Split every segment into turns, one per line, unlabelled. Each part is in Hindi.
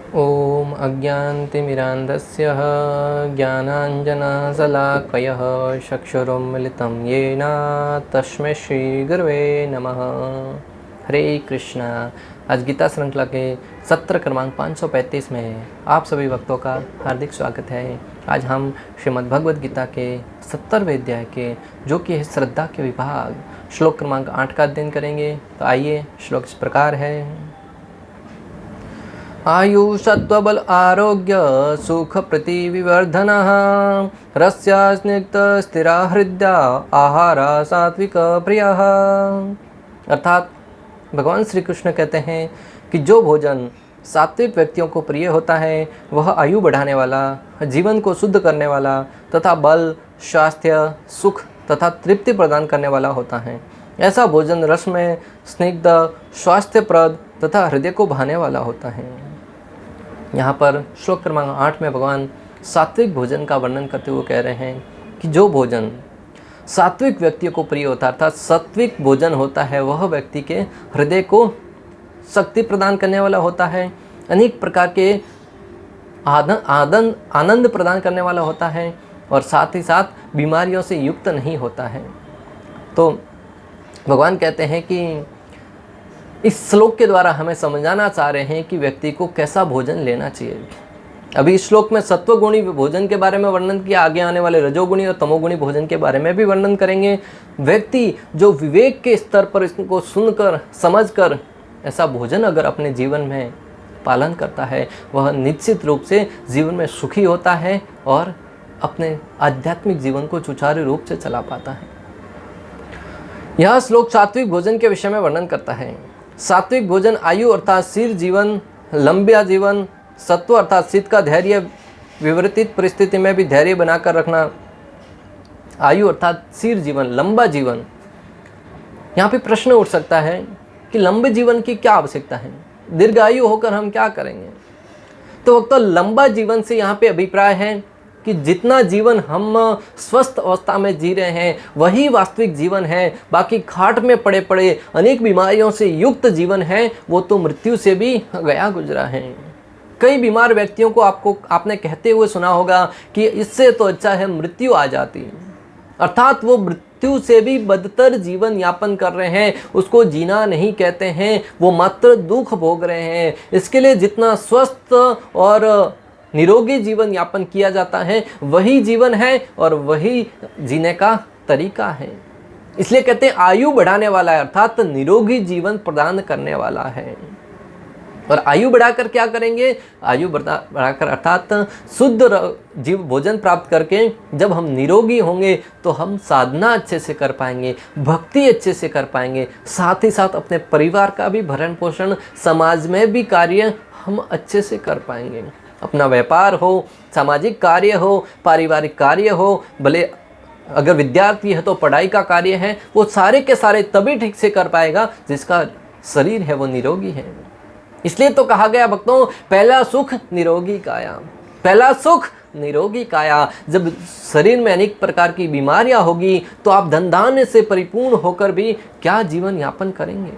ॐ अज्ञानतिमिरान्धस्य ज्ञानाञ्जनशलाकयः चक्षुरुन्मिलितं येन तस्मै श्रीगुरवे नमः। हरे कृष्णा। आज गीता श्रृंखला के सत्र क्रमांक 535 में आप सभी भक्तों का हार्दिक स्वागत है। आज हम श्रीमद् भगवद गीता के 70वें अध्याय के जो कि है श्रद्धा के विभाग श्लोक क्रमांक 8 का अध्ययन करेंगे। तो आइए, श्लोक इस प्रकार है। आयु सत्वबल आरोग्य सुख प्रतिविवर्धनः रस्य स्निग्ध स्थिरा हृदया आहार सात्विक प्रियः। अर्थात भगवान श्री कृष्ण कहते हैं कि जो भोजन सात्विक व्यक्तियों को प्रिय होता है वह आयु बढ़ाने वाला, जीवन को शुद्ध करने वाला तथा बल, स्वास्थ्य, सुख तथा तृप्ति प्रदान करने वाला होता है। ऐसा भोजन रस में स्निग्ध, स्वास्थ्यप्रद तथा हृदय को भाने वाला होता है। यहाँ पर श्लोक क्रमांक 8 में भगवान सात्विक भोजन का वर्णन करते हुए कह रहे हैं कि जो भोजन सात्विक व्यक्तियों को प्रिय होता है, अर्थात सात्विक भोजन होता है, वह व्यक्ति के हृदय को शक्ति प्रदान करने वाला होता है, अनेक प्रकार के आनंद प्रदान करने वाला होता है और साथ ही साथ बीमारियों से युक्त नहीं होता है। तो भगवान कहते हैं कि इस श्लोक के द्वारा हमें समझाना चाह रहे हैं कि व्यक्ति को कैसा भोजन लेना चाहिए। अभी इस श्लोक में सत्वगुणी भोजन के बारे में वर्णन किया, आगे आने वाले रजोगुणी और तमोगुणी भोजन के बारे में भी वर्णन करेंगे। व्यक्ति जो विवेक के स्तर पर इसको सुनकर समझकर ऐसा भोजन अगर अपने जीवन में पालन करता है, वह निश्चित रूप से जीवन में सुखी होता है और अपने आध्यात्मिक जीवन को सुचारू रूप से चला पाता है। यह श्लोक सात्विक भोजन के विषय में वर्णन करता है। सात्विक भोजन आयु अर्थात स्थिर जीवन, लंबा जीवन, सत्व अर्थात शीत का धैर्य, विपरीत परिस्थिति में भी धैर्य बनाकर रखना, आयु अर्थात स्थिर जीवन, लंबा जीवन। यहाँ पे प्रश्न उठ सकता है कि लंबे जीवन की क्या आवश्यकता है, दीर्घायु होकर हम क्या करेंगे। तो लंबा जीवन से यहाँ पे अभिप्राय है कि जितना जीवन हम स्वस्थ अवस्था में जी रहे हैं वही वास्तविक जीवन है। बाकी खाट में पड़े पड़े अनेक बीमारियों से युक्त जीवन है, वो तो मृत्यु से भी गया गुजरा है। कई बीमार व्यक्तियों को आपने कहते हुए सुना होगा कि इससे तो अच्छा है मृत्यु आ जाती, अर्थात वो मृत्यु से भी बदतर जीवन यापन कर रहे हैं। उसको जीना नहीं कहते हैं, वो मात्र दुख भोग रहे हैं। इसके लिए जितना स्वस्थ और निरोगी जीवन यापन किया जाता है वही जीवन है और वही जीने का तरीका है। इसलिए कहते हैं आयु बढ़ाने वाला है, अर्थात निरोगी जीवन प्रदान करने वाला है। और आयु बढ़ाकर क्या करेंगे, आयु बढ़ाकर अर्थात शुद्ध जीव भोजन प्राप्त करके जब हम निरोगी होंगे तो हम साधना अच्छे से कर पाएंगे, भक्ति अच्छे से कर पाएंगे, साथ ही साथ अपने परिवार का भी भरण पोषण, समाज में भी कार्य हम अच्छे से कर पाएंगे। अपना व्यापार हो, सामाजिक कार्य हो, पारिवारिक कार्य हो, भले अगर विद्यार्थी है तो पढ़ाई का कार्य है, वो सारे के सारे तभी ठीक से कर पाएगा जिसका शरीर है वो निरोगी है। इसलिए तो कहा गया भक्तों, पहला सुख निरोगी काया, पहला सुख निरोगी काया। जब शरीर में अनेक प्रकार की बीमारियां होगी तो आप धन धान्य से परिपूर्ण होकर भी क्या जीवन यापन करेंगे।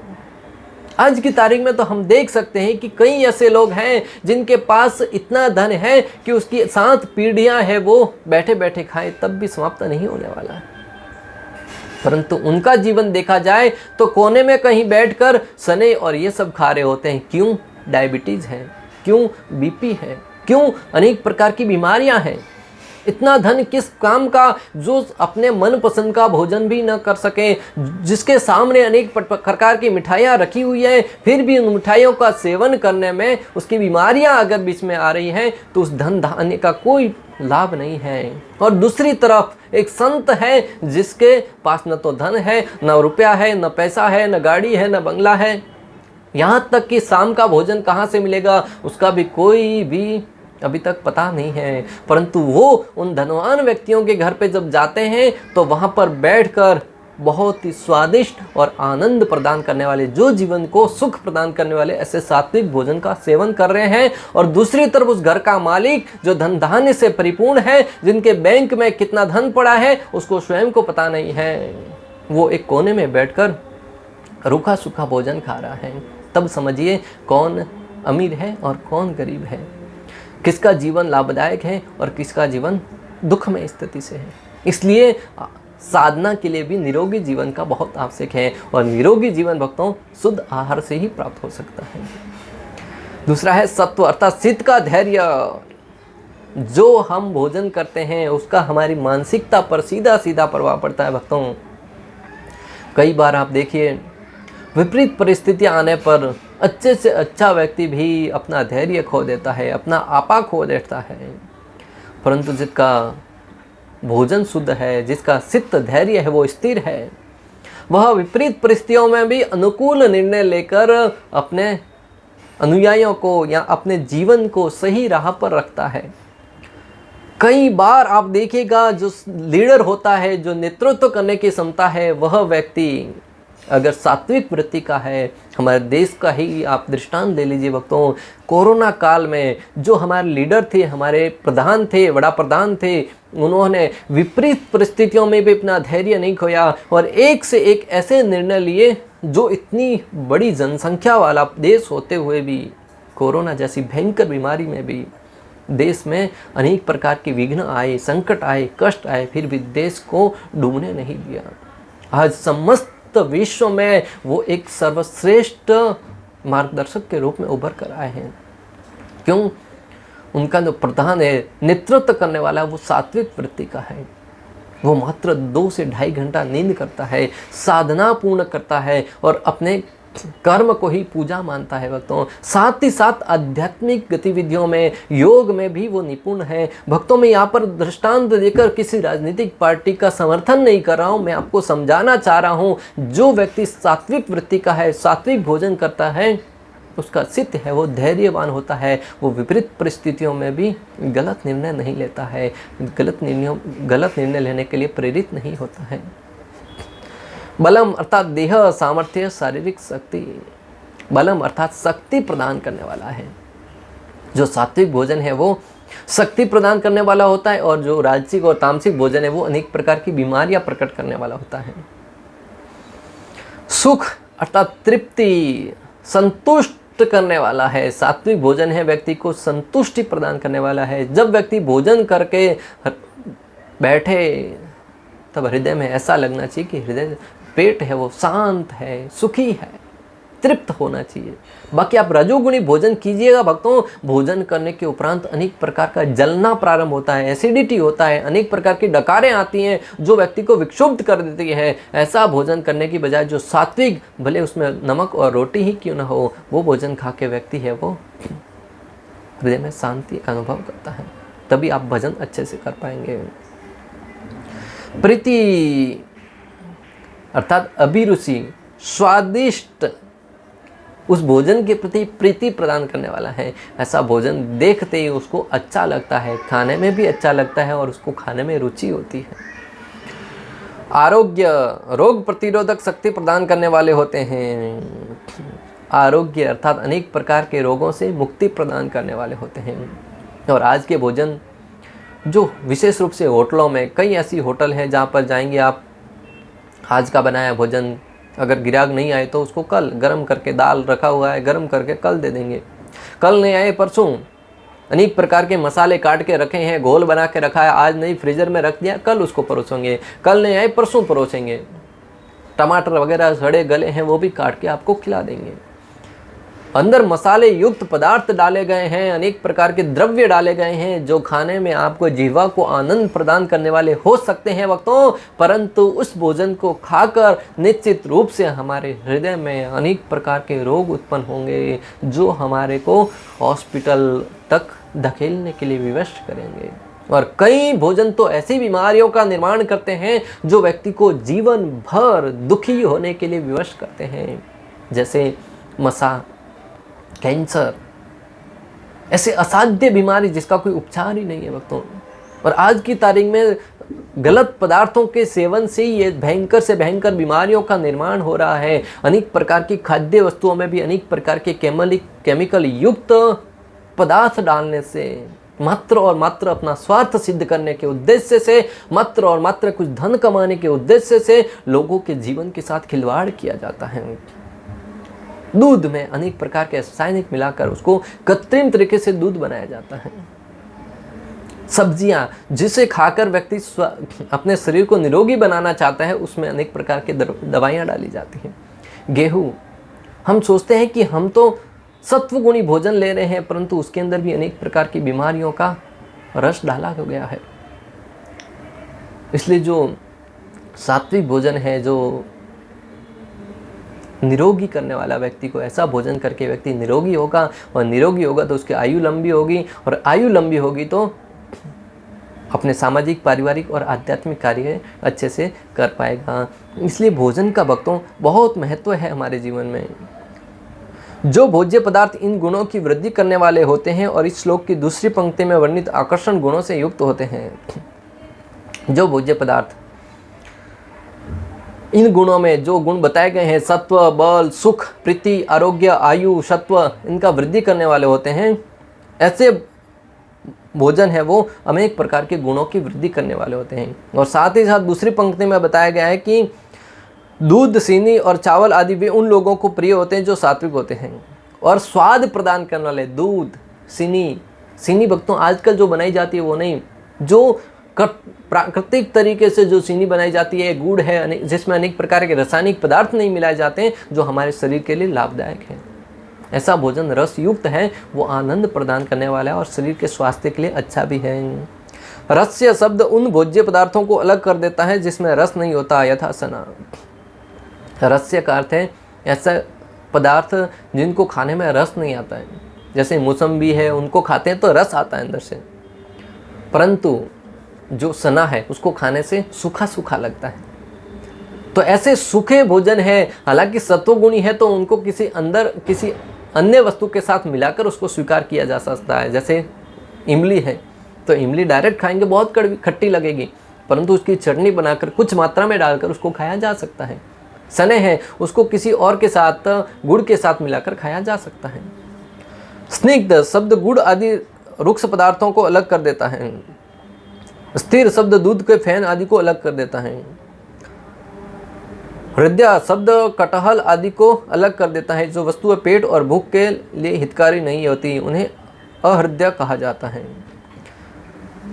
आज की तारीख में तो हम देख सकते हैं कि कई ऐसे लोग हैं जिनके पास इतना धन है कि उसकी 7 पीढ़ियां हैं वो बैठे बैठे खाएं तब भी समाप्त नहीं होने वाला है। परंतु उनका जीवन देखा जाए तो कोने में कहीं बैठकर सने और ये सब खा रहे होते हैं। क्यों? डायबिटीज है, क्यों बीपी है, क्यों अनेक प्रकार की बीमारियां हैं। इतना धन किस काम का, जो अपने मन पसंद का भोजन भी न कर सके, जिसके सामने अनेक प्रकार की मिठाइयाँ रखी हुई है, फिर भी उन मिठाइयों का सेवन करने में उसकी बीमारियां अगर बीच में आ रही हैं तो उस धन धान्य का कोई लाभ नहीं है। और दूसरी तरफ एक संत है जिसके पास न तो धन है, न रुपया है, न पैसा है, न गाड़ी है, न बंगला है, यहाँ तक कि शाम का भोजन कहाँ से मिलेगा उसका भी कोई भी अभी तक पता नहीं है। परंतु वो उन धनवान व्यक्तियों के घर पे जब जाते हैं तो वहाँ पर बैठकर बहुत ही स्वादिष्ट और आनंद प्रदान करने वाले, जो जीवन को सुख प्रदान करने वाले ऐसे सात्विक भोजन का सेवन कर रहे हैं। और दूसरी तरफ उस घर का मालिक जो धन धान्य से परिपूर्ण है, जिनके बैंक में कितना धन पड़ा है उसको स्वयं को पता नहीं है, वो एक कोने में बैठकर रूखा सूखा भोजन खा रहा है। तब समझिए कौन अमीर है और कौन गरीब है, किसका जीवन लाभदायक है और किसका जीवन दुखमय स्थिति से है। इसलिए साधना के लिए भी निरोगी जीवन का बहुत आवश्यक है, और निरोगी जीवन भक्तों शुद्ध आहार से ही प्राप्त हो सकता है। दूसरा है सत्व अर्थात चित्त का धैर्य। जो हम भोजन करते हैं उसका हमारी मानसिकता पर सीधा सीधा प्रभाव पड़ता है भक्तों। कई बार आप देखिए विपरीत परिस्थितियां आने पर अच्छे से अच्छा व्यक्ति भी अपना धैर्य खो देता है, अपना आपा खो देता है, परंतु जिसका भोजन शुद्ध है, जिसका चित्त धैर्य है, वो स्थिर है, वह विपरीत परिस्थितियों में भी अनुकूल निर्णय लेकर अपने अनुयायियों को या अपने जीवन को सही राह पर रखता है। कई बार आप देखिएगा जो लीडर होता है, जो नेतृत्व करने की क्षमता है, वह व्यक्ति अगर सात्विक वृत्ति का है, हमारे देश का ही आप दृष्टांत ले लीजिए भक्तों। कोरोना काल में जो हमारे लीडर थे, हमारे प्रधान थे, बड़ा प्रधान थे, उन्होंने विपरीत परिस्थितियों में भी अपना धैर्य नहीं खोया और एक से एक ऐसे निर्णय लिए जो इतनी बड़ी जनसंख्या वाला देश होते हुए भी, कोरोना जैसी भयंकर बीमारी में भी देश में अनेक प्रकार के विघ्न आए, संकट आए, कष्ट आए, फिर भी देश को डूबने नहीं दिया। आज समस्त विश्व में वो एक सर्वश्रेष्ठ मार्गदर्शक के रूप में उभर कर आए हैं। क्यों? उनका जो प्रधान है, नेतृत्व करने वाला, वो सात्विक वृत्ति का है। वो मात्र 2 से ढाई घंटा नींद करता है, साधना पूर्ण करता है और अपने कर्म को ही पूजा मानता है भक्तों। साथ ही साथ आध्यात्मिक गतिविधियों में, योग में भी वो निपुण है भक्तों। मैं यहाँ पर दृष्टांत देकर किसी राजनीतिक पार्टी का समर्थन नहीं कर रहा हूँ, मैं आपको समझाना चाह रहा हूँ। जो व्यक्ति सात्विक वृत्ति का है, सात्विक भोजन करता है, उसका चित्त है वो धैर्यवान होता है। वो विपरीत परिस्थितियों में भी गलत निर्णय नहीं लेता है, गलत निर्णय लेने के लिए प्रेरित नहीं होता है। बलम अर्थात देह, सामर्थ्य, शारीरिक शक्ति। बलम अर्थात शक्ति प्रदान करने वाला है। जो सात्विक भोजन है वो शक्ति प्रदान करने वाला होता है, और जो राजसिक और तामसिक भोजन है वो अनेक प्रकार की बीमारियां प्रकट करने वाला होता है। सुख अर्थात तृप्ति, संतुष्ट करने वाला है। सात्विक भोजन है व्यक्ति को संतुष्टि प्रदान करने वाला है। जब व्यक्ति भोजन करके बैठे तब हृदय में ऐसा लगना चाहिए कि हृदय, पेट है वो शांत है, सुखी है, तृप्त होना चाहिए। बाकी आप रजोगुणी भोजन कीजिएगा भक्तों, भोजन करने के उपरांत अनेक प्रकार का जलना प्रारंभ होता है, एसिडिटी होता है, अनेक प्रकार की डकारें आती हैं जो व्यक्ति को विक्षुब्ध कर देती है। ऐसा भोजन करने की बजाय जो सात्विक, भले उसमें नमक और रोटी ही क्यों ना हो, वो भोजन खा के व्यक्ति है वो हृदय में शांति का अनुभव करता है। तभी आप भजन अच्छे से कर पाएंगे। प्रीति अर्थात अभिरुचि, स्वादिष्ट, उस भोजन के प्रति प्रीति प्रदान करने वाला है। ऐसा भोजन देखते ही उसको अच्छा लगता है, खाने में भी अच्छा लगता है और उसको खाने में रुचि होती है। आरोग्य, रोग प्रतिरोधक शक्ति प्रदान करने वाले होते हैं। आरोग्य अर्थात अनेक प्रकार के रोगों से मुक्ति प्रदान करने वाले होते हैं। और आज के भोजन जो विशेष रूप से होटलों में, कई ऐसी होटल हैं जहाँ पर जाएंगे आप, आज का बनाया भोजन अगर गिराक नहीं आए तो उसको कल गरम करके, दाल रखा हुआ है गरम करके कल दे देंगे। कल नहीं आए परसों, अनेक प्रकार के मसाले काट के रखे हैं, घोल बना के रखा है, आज नहीं फ्रीजर में रख दिया, कल उसको परोसेंगे। कल नहीं आए परसों परोसेंगे। टमाटर वगैरह सड़े गले हैं वो भी काट के आपको खिला देंगे। अंदर मसाले युक्त पदार्थ डाले गए हैं, अनेक प्रकार के द्रव्य डाले गए हैं जो खाने में आपको जीवा को आनंद प्रदान करने वाले हो सकते हैं भक्तों, परंतु उस भोजन को खाकर निश्चित रूप से हमारे हृदय में अनेक प्रकार के रोग उत्पन्न होंगे जो हमारे को हॉस्पिटल तक धकेलने के लिए विवश करेंगे। और कई भोजन तो ऐसी बीमारियों का निर्माण करते हैं जो व्यक्ति को जीवन भर दुखी होने के लिए विवश करते हैं, जैसे मसा, कैंसर, ऐसे असाध्य बीमारी जिसका कोई उपचार ही नहीं है भक्तों। और आज की तारीख में गलत पदार्थों के सेवन से ये भयंकर से भयंकर बीमारियों का निर्माण हो रहा है। अनेक प्रकार की खाद्य वस्तुओं में भी अनेक प्रकार के केमिकल युक्त पदार्थ डालने से मात्र और मात्र अपना स्वार्थ सिद्ध करने के उद्देश्य से, मात्र और मात्र कुछ धन कमाने के उद्देश्य से लोगों के जीवन के साथ खिलवाड़ किया जाता है। दूध में अनेक प्रकार के रासायनिक मिलाकर उसको कृत्रिम तरीके से दूध बनाया जाता है। सब्जियां जिसे खाकर व्यक्ति अपने शरीर को निरोगी बनाना चाहता है, उसमें अनेक प्रकार की दवाइयां डाली जाती हैं। गेहूं, हम सोचते हैं कि हम तो सत्वगुणी भोजन ले रहे हैं, परंतु उसके अंदर भी अनेक प्रकार की बीमारियों का रस डाला गया है। इसलिए जो सात्विक भोजन है, जो निरोगी करने वाला व्यक्ति को, ऐसा भोजन करके व्यक्ति निरोगी होगा, और निरोगी होगा तो उसकी आयु लंबी होगी, और आयु लंबी होगी तो अपने सामाजिक, पारिवारिक और आध्यात्मिक कार्य अच्छे से कर पाएगा। इसलिए भोजन का भक्तों बहुत महत्व है हमारे जीवन में। जो भोज्य पदार्थ इन गुणों की वृद्धि करने वाले होते हैं और इस श्लोक की दूसरी पंक्ति में वर्णित आकर्षण गुणों से युक्त होते हैं। जो भोज्य पदार्थ इन गुणों में जो गुण बताए गए हैं, सत्व, बल, सुख, प्रीति, आरोग्य, आयु, सत्व, इनका वृद्धि करने वाले होते हैं, ऐसे भोजन है वो अनेक प्रकार के गुणों की वृद्धि करने वाले होते हैं। और साथ ही साथ दूसरी पंक्ति में बताया गया है कि दूध, चीनी और चावल आदि भी उन लोगों को प्रिय होते हैं जो सात्विक होते हैं। और स्वाद प्रदान करने वाले दूध, चीनी भक्तों आजकल जो बनाई जाती है वो नहीं, जो प्राकृतिक तरीके से जो चीनी बनाई जाती है, गुड़ है जिसमें अनेक प्रकार के रासायनिक पदार्थ नहीं मिलाए जाते हैं, जो हमारे शरीर के लिए लाभदायक है। ऐसा भोजन रस युक्त है, वो आनंद प्रदान करने वाला है और शरीर के स्वास्थ्य के लिए अच्छा भी है। रस्य शब्द उन भोज्य पदार्थों को अलग कर देता है जिसमें रस नहीं होता, यथा सना। रस्य का अर्थ है ऐसा पदार्थ जिनको खाने में रस नहीं आता है। जैसे मौसम्बी है, उनको खाते हैं तो रस आता है अंदर से, परंतु जो सना है उसको खाने से सूखा सूखा लगता है। तो ऐसे सूखे भोजन है, हालांकि सत्वगुणी है, तो उनको किसी अन्य वस्तु के साथ मिलाकर उसको स्वीकार किया जा सकता है। जैसे इमली है, तो इमली डायरेक्ट खाएंगे बहुत कड़वी खट्टी लगेगी, परंतु उसकी चटनी बनाकर कुछ मात्रा में डालकर उसको खाया जा सकता है। सने हैं, उसको किसी और के साथ, गुड़ के साथ मिलाकर खाया जा सकता है। स्निग्ध शब्द गुड़ आदि रुक्ष पदार्थों को अलग कर देता है। स्थिर शब्द दूध के फैन आदि को अलग कर देता है। हृदय शब्द कटहल आदि को अलग कर देता है। जो वस्तुएं पेट और भूख के लिए हितकारी नहीं होती, उन्हें अहृदय कहा जाता है।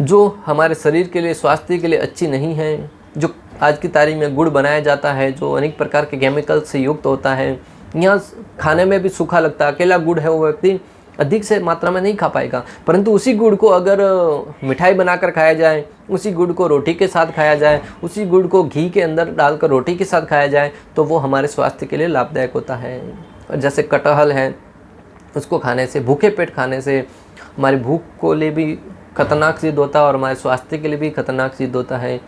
जो हमारे शरीर के लिए, स्वास्थ्य के लिए अच्छी नहीं है, जो आज की तारीख में गुड़ बनाया जाता है, जो अनेक प्रकार के केमिकल से युक्त होता है, यहाँ खाने में भी सूखा लगता है। अकेला गुड़ है, वो व्यक्ति अधिक से मात्रा में नहीं खा पाएगा, परंतु उसी गुड़ को अगर मिठाई बनाकर खाया जाए, उसी गुड़ को रोटी के साथ खाया जाए, उसी गुड़ को घी के अंदर डालकर रोटी के साथ खाया जाए, तो वो हमारे स्वास्थ्य के लिए लाभदायक होता है। और जैसे कटहल है, उसको खाने से, भूखे पेट खाने से हमारी भूख को लिए भी खतरनाक सिद्ध होता है और हमारे स्वास्थ्य के लिए भी खतरनाक सिद्ध होता है।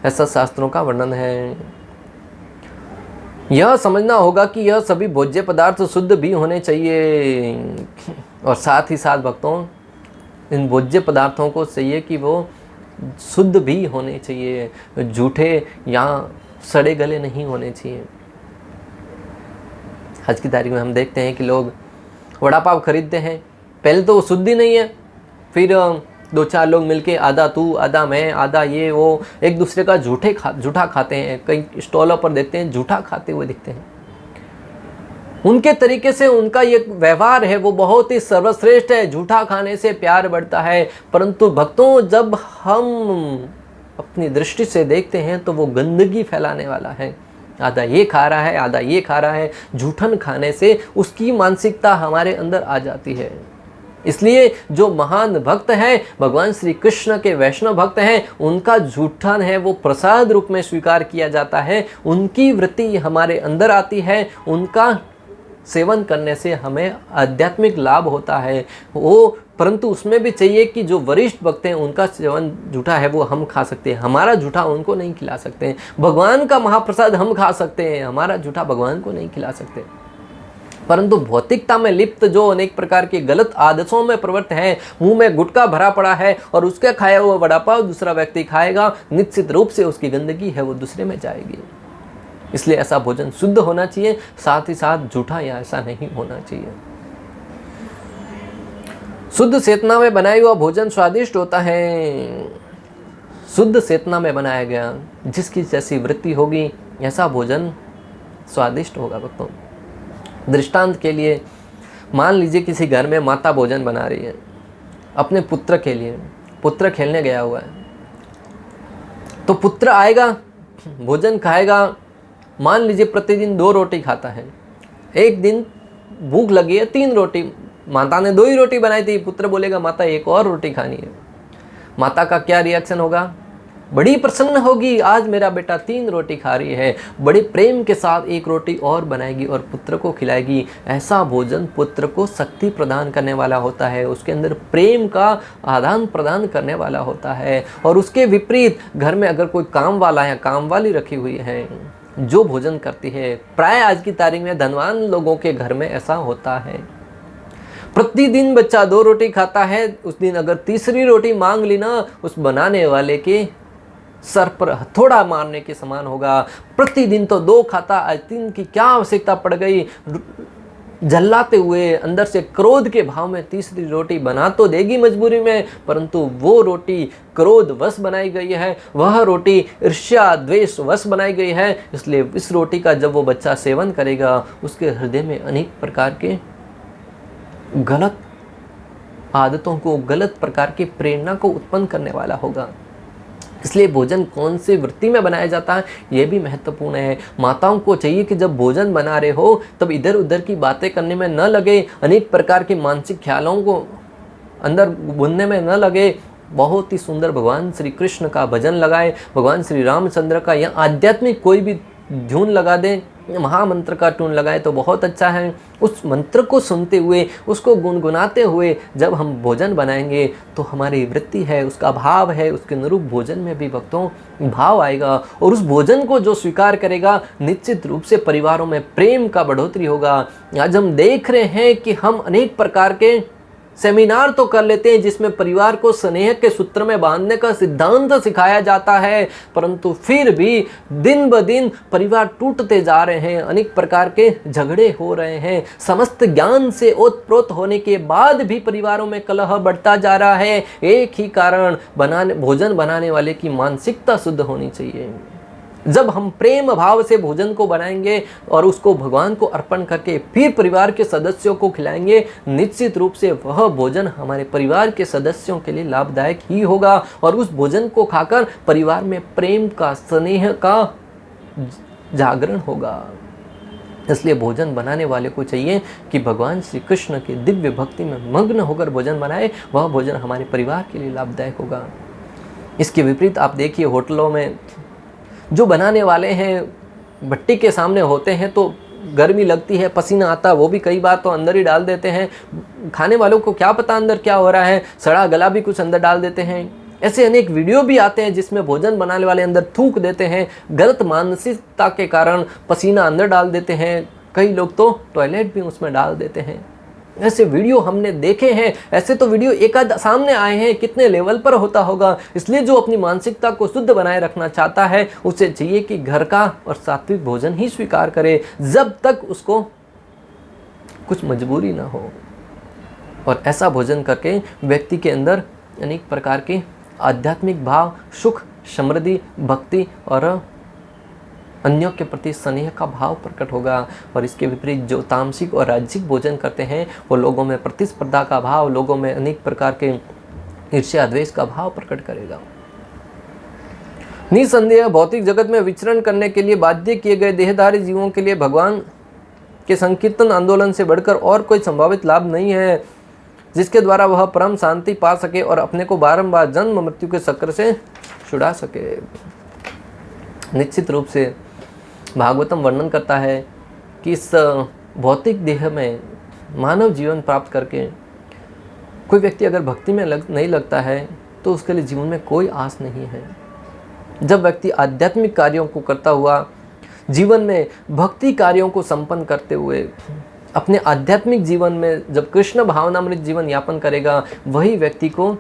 ऐसा शास्त्रों का वर्णन है। यह समझना होगा कि यह सभी भोज्य पदार्थ शुद्ध भी होने चाहिए, और साथ ही साथ भक्तों इन भोज्य पदार्थों को चाहिए कि वो शुद्ध भी होने चाहिए, झूठे या सड़े गले नहीं होने चाहिए। आज की तारीख में हम देखते हैं कि लोग वड़ा पाव खरीदते हैं, पहले तो वो शुद्ध ही नहीं है, फिर 2-4 लोग मिलके आधा तू आधा मैं आधा ये वो एक दूसरे का झूठा खाते हैं। कई स्टॉलों पर देखते हैं झूठा खाते हुए दिखते हैं। उनके तरीके से उनका ये व्यवहार है वो बहुत ही सर्वश्रेष्ठ है, झूठा खाने से प्यार बढ़ता है। परंतु भक्तों, जब हम अपनी दृष्टि से देखते हैं तो वो गंदगी फैलाने वाला है। आधा ये खा रहा है, आधा ये खा रहा है। झूठन खाने से उसकी मानसिकता हमारे अंदर आ जाती है। इसलिए जो महान भक्त हैं, भगवान श्री कृष्ण के वैष्णव भक्त हैं, उनका झूठन है वो प्रसाद रूप में स्वीकार किया जाता है। उनकी वृत्ति हमारे अंदर आती है, उनका सेवन करने से हमें आध्यात्मिक लाभ होता है वो। परंतु उसमें भी चाहिए कि जो वरिष्ठ भक्त हैं उनका सेवन झूठा है वो हम खा सकते हैं, हमारा झूठा उनको नहीं खिला सकते हैं। भगवान का महाप्रसाद हम खा सकते हैं, हमारा झूठा भगवान को नहीं खिला सकते। परंतु भौतिकता में लिप्त जो अनेक प्रकार की गलत आदतों में प्रवृत्त है, मुंह में गुटखा भरा पड़ा है और उसके खाया हुआ वड़ा पाव दूसरा व्यक्ति खाएगा, निश्चित रूप से उसकी गंदगी है वो दूसरे में जाएगी। इसलिए ऐसा भोजन शुद्ध होना चाहिए, साथ ही साथ झूठा या ऐसा नहीं होना चाहिए। शुद्ध चेतना में बनाया हुआ भोजन स्वादिष्ट होता है। शुद्ध चेतना में बनाया गया, जिसकी जैसी वृत्ति होगी ऐसा भोजन स्वादिष्ट होगा भक्तों। दृष्टांत के लिए मान लीजिए किसी घर में माता भोजन बना रही है अपने पुत्र के लिए, पुत्र खेलने गया हुआ है, तो पुत्र आएगा, भोजन खाएगा, मान लीजिए प्रतिदिन 2 रोटी खाता है, एक दिन भूख लगी है 3 रोटी, माता ने 2 ही रोटी बनाई थी, पुत्र बोलेगा माता एक और रोटी खानी है। माता का क्या रिएक्शन होगा? बड़ी प्रसन्न होगी, आज मेरा बेटा 3 रोटी खा रही है, बड़े प्रेम के साथ 1 रोटी और बनाएगी और पुत्र को खिलाएगी। ऐसा भोजन पुत्र को शक्ति प्रदान करने वाला होता है, उसके अंदर प्रेम का आदान प्रदान करने वाला होता है। और उसके विपरीत घर में अगर कोई काम वाला या काम वाली रखी हुई है जो भोजन करती है, प्राय आज की तारीख में धनवान लोगों के घर में ऐसा होता है, प्रतिदिन बच्चा 2 रोटी खाता है, उस दिन अगर तीसरी रोटी मांग ली ना, उस बनाने वाले के सर पर हथौड़ा मारने के समान होगा। प्रतिदिन तो 2 खाता, आज 3 की क्या आवश्यकता पड़ गई? झल्लाते हुए अंदर से क्रोध के भाव में तीसरी रोटी बना तो देगी मजबूरी में, परंतु वो रोटी क्रोध वश बनाई गई है, वह रोटी ईर्ष्या द्वेष वश बनाई गई है। इसलिए इस रोटी का जब वो बच्चा सेवन करेगा, उसके हृदय में अनेक प्रकार के गलत आदतों को, गलत प्रकार की प्रेरणा को उत्पन्न करने वाला होगा। इसलिए भोजन कौन सी वृत्ति में बनाया जाता है ये भी महत्वपूर्ण है। माताओं को चाहिए कि जब भोजन बना रहे हो तब इधर उधर की बातें करने में न लगे, अनेक प्रकार के मानसिक ख्यालों को अंदर बुनने में न लगे, बहुत ही सुंदर भगवान श्री कृष्ण का भजन लगाए, भगवान श्री रामचंद्र का या आध्यात्मिक कोई भी धुन लगा दें, महामंत्र का टून लगाए तो बहुत अच्छा है। उस मंत्र को सुनते हुए, उसको गुनगुनाते हुए जब हम भोजन बनाएंगे तो हमारी वृत्ति है, उसका भाव है, उसके अनुरूप भोजन में भी भक्तों भाव आएगा। और उस भोजन को जो स्वीकार करेगा, निश्चित रूप से परिवारों में प्रेम का बढ़ोतरी होगा। आज हम देख रहे हैं कि हम अनेक प्रकार के सेमिनार तो कर लेते हैं जिसमें परिवार को स्नेह के सूत्र में बांधने का सिद्धांत सिखाया जाता है, परंतु फिर भी दिन ब दिन परिवार टूटते जा रहे हैं, अनेक प्रकार के झगड़े हो रहे हैं। समस्त ज्ञान से ओतप्रोत होने के बाद भी परिवारों में कलह बढ़ता जा रहा है। एक ही कारण, भोजन बनाने वाले की मानसिकता शुद्ध होनी चाहिए। जब हम प्रेम भाव से भोजन को बनाएंगे और उसको भगवान को अर्पण करके फिर परिवार के सदस्यों को खिलाएंगे, निश्चित रूप से वह भोजन हमारे परिवार के सदस्यों के लिए लाभदायक ही होगा। और उस भोजन को खाकर परिवार में प्रेम का, स्नेह का जागरण होगा। इसलिए भोजन बनाने वाले को चाहिए कि भगवान श्री कृष्ण की दिव्य भक्ति में मग्न होकर भोजन बनाए, वह भोजन हमारे परिवार के लिए लाभदायक होगा। इसके विपरीत आप देखिए, होटलों में जो बनाने वाले हैं भट्टी के सामने होते हैं तो गर्मी लगती है, पसीना आता, वो भी कई बार तो अंदर ही डाल देते हैं। खाने वालों को क्या पता अंदर क्या हो रहा है, सड़ा गला भी कुछ अंदर डाल देते हैं। ऐसे अनेक वीडियो भी आते हैं जिसमें भोजन बनाने वाले अंदर थूक देते हैं, गलत मानसिकता के कारण पसीना अंदर डाल देते हैं, कई लोग तो टॉयलेट भी उसमें डाल देते हैं। ऐसे वीडियो हमने देखे हैं। ऐसे तो वीडियो एक आध सामने आए हैं, कितने लेवल पर होता होगा। इसलिए जो अपनी मानसिकता को शुद्ध बनाए रखना चाहता है, उसे चाहिए कि घर का और सात्विक भोजन ही स्वीकार करे, जब तक उसको कुछ मजबूरी ना हो। और ऐसा भोजन करके व्यक्ति के अंदर अनेक प्रकार के आध्यात्मिक भाव, सुख, समृद्धि, भक्ति और अन्यों के प्रति स्नेह का भाव प्रकट होगा। और इसके विपरीत जो तामसिक और राजसिक भोजन करते हैं, वो लोगों में प्रतिस्पर्धा का भाव, लोगों में अनेक प्रकार के ईर्ष्या द्वेष का भाव प्रकट करेगा। निसंदेह भौतिक जगत में विचरण करने के लिए बाध्य किए गए देहधारी जीवों के लिए भगवान के संकीर्तन आंदोलन से बढ़कर और कोई संभावित लाभ नहीं है, जिसके द्वारा वह परम शांति पा सके और अपने को बारंबार जन्म मृत्यु के चक्र से छुड़ा सके। निश्चित रूप से भागवतम वर्णन करता है कि इस भौतिक देह में मानव जीवन प्राप्त करके कोई व्यक्ति अगर भक्ति में नहीं लगता है तो उसके लिए जीवन में कोई आस नहीं है। जब व्यक्ति आध्यात्मिक कार्यों को करता हुआ, जीवन में भक्ति कार्यों को संपन्न करते हुए अपने आध्यात्मिक जीवन में जब कृष्ण भावनामृत जीवन यापन करेगा, वही व्यक्ति को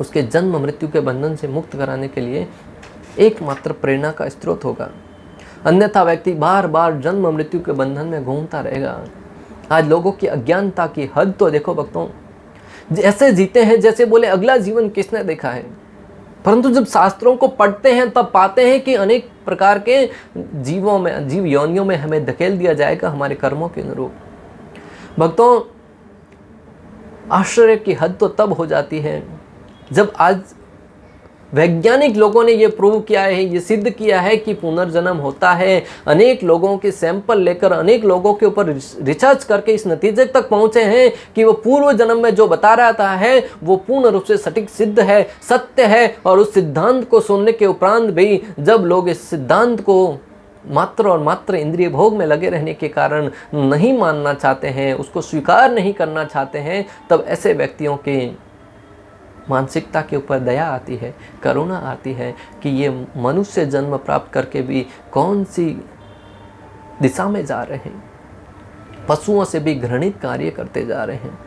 उसके जन्म मृत्यु के बंधन से मुक्त कराने के लिए एकमात्र प्रेरणा का स्रोत होगा। अन्यथा व्यक्ति बार बार जन्म मृत्यु के बंधन में घूमता रहेगा। आज लोगों की अज्ञानता की हद तो देखो भक्तों, ऐसे जीते हैं जैसे बोले अगला जीवन किसने देखा है। परंतु जब शास्त्रों को पढ़ते हैं तब पाते हैं कि अनेक प्रकार के जीव योनियों में हमें धकेल दिया जाएगा हमारे कर्मों के अनुरूप। भक्तों, आश्चर्य की हद तो तब हो जाती है जब आज वैज्ञानिक लोगों ने ये प्रूव किया है, ये सिद्ध किया है कि पुनर्जन्म होता है। अनेक लोगों के सैंपल लेकर, अनेक लोगों के ऊपर रिसर्च करके इस नतीजे तक पहुंचे हैं कि वो पूर्व जन्म में जो बता रहा है वो पूर्ण रूप से सटीक सिद्ध है, सत्य है। और उस सिद्धांत को सुनने के उपरांत भी जब लोग इस सिद्धांत को मात्र और मात्र इंद्रिय भोग में लगे रहने के कारण नहीं मानना चाहते हैं, उसको स्वीकार नहीं करना चाहते हैं, तब ऐसे व्यक्तियों के मानसिकता के ऊपर दया आती है, करुणा आती है कि ये मनुष्य जन्म प्राप्त करके भी कौन सी दिशा में जा रहे हैं। पशुओं से भी घृणित कार्य करते जा रहे हैं।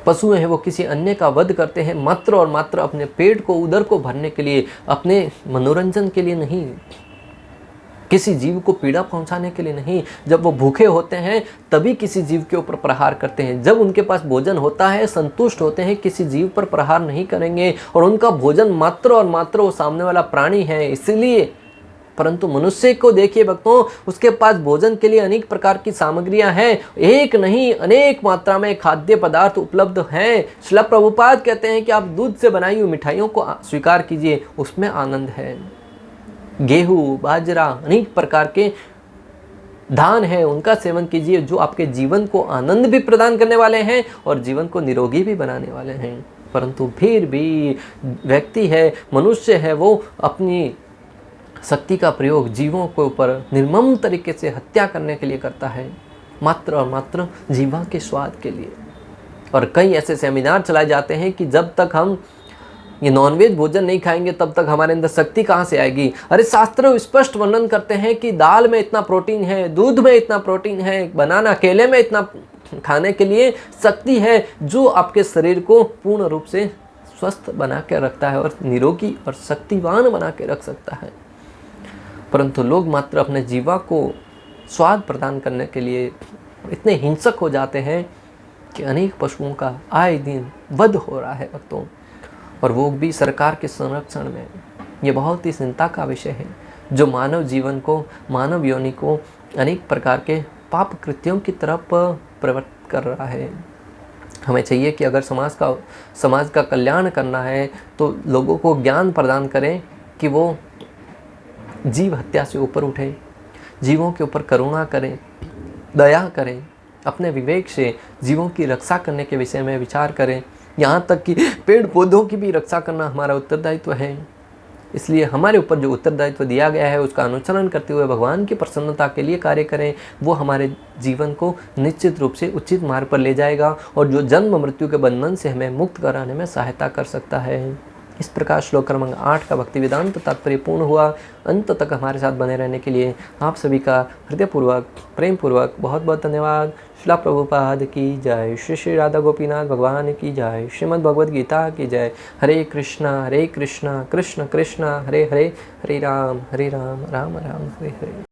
पशु हैं वो किसी अन्य का वध करते हैं मात्र और मात्र अपने पेट को, उदर को भरने के लिए, अपने मनोरंजन के लिए नहीं, किसी जीव को पीड़ा पहुंचाने के लिए नहीं। जब वो भूखे होते हैं तभी किसी जीव के ऊपर प्रहार करते हैं। जब उनके पास भोजन होता है, संतुष्ट होते हैं, किसी जीव पर प्रहार नहीं करेंगे। और उनका भोजन मात्र और मात्र वो सामने वाला प्राणी है इसलिए। परंतु मनुष्य को देखिए भक्तों, उसके पास भोजन के लिए अनेक प्रकार की सामग्रियां हैं, एक नहीं अनेक मात्रा में खाद्य पदार्थ उपलब्ध हैं। श्रील प्रभुपाद कहते हैं कि आप दूध से बनाई हुई मिठाइयों को स्वीकार कीजिए, उसमें आनंद है। गेहूं, बाजरा, अनेक प्रकार के धान है, उनका सेवन कीजिए जो आपके जीवन को आनंद भी प्रदान करने वाले हैं और जीवन को निरोगी भी बनाने वाले हैं। परंतु फिर भी व्यक्ति है, मनुष्य है, वो अपनी शक्ति का प्रयोग जीवों के ऊपर निर्मम तरीके से हत्या करने के लिए करता है, मात्र और मात्र जीवा के स्वाद के लिए। और कई ऐसे सेमिनार चलाए जाते हैं कि जब तक हम ये नॉनवेज भोजन नहीं खाएंगे तब तक हमारे अंदर शक्ति कहाँ से आएगी। अरे शास्त्र स्पष्ट वर्णन करते हैं कि दाल में इतना प्रोटीन है, दूध में इतना प्रोटीन है, बनाना केले में इतना खाने के लिए शक्ति है जो आपके शरीर को पूर्ण रूप से स्वस्थ बना के रखता है और निरोगी और शक्तिवान बना के रख सकता है। परंतु लोग मात्र अपने जीवा को स्वाद प्रदान करने के लिए इतने हिंसक हो जाते हैं कि अनेक पशुओं का आए दिन वध हो रहा है भक्तों, और वो भी सरकार के संरक्षण में। ये बहुत ही चिंता का विषय है जो मानव जीवन को, मानव योनि को अनेक प्रकार के पाप कृत्यों की तरफ प्रवृत्त कर रहा है। हमें चाहिए कि अगर समाज का कल्याण करना है तो लोगों को ज्ञान प्रदान करें कि वो जीव हत्या से ऊपर उठे, जीवों के ऊपर करुणा करें, दया करें, अपने विवेक से जीवों की रक्षा करने के विषय में विचार करें। यहाँ तक कि पेड़ पौधों की भी रक्षा करना हमारा उत्तरदायित्व है। इसलिए हमारे ऊपर जो उत्तरदायित्व दिया गया है उसका अनुसरण करते हुए भगवान की प्रसन्नता के लिए कार्य करें। वो हमारे जीवन को निश्चित रूप से उचित मार्ग पर ले जाएगा और जो जन्म मृत्यु के बंधन से हमें मुक्त कराने में सहायता कर सकता है। इस प्रकार श्लोक क्रमांक 8 का भक्ति वेदांत तात्पर्य पूर्ण हुआ। अंत तक हमारे साथ बने रहने के लिए आप सभी का हृदयपूर्वक, प्रेम पूर्वक बहुत बहुत धन्यवाद। श्रील प्रभुपाद की जय। श्री श्री राधा गोपीनाथ भगवान की जय। श्रीमद् भगवद गीता की जय। हरे कृष्णा कृष्ण कृष्ण हरे हरे, हरे राम राम राम हरे हरे।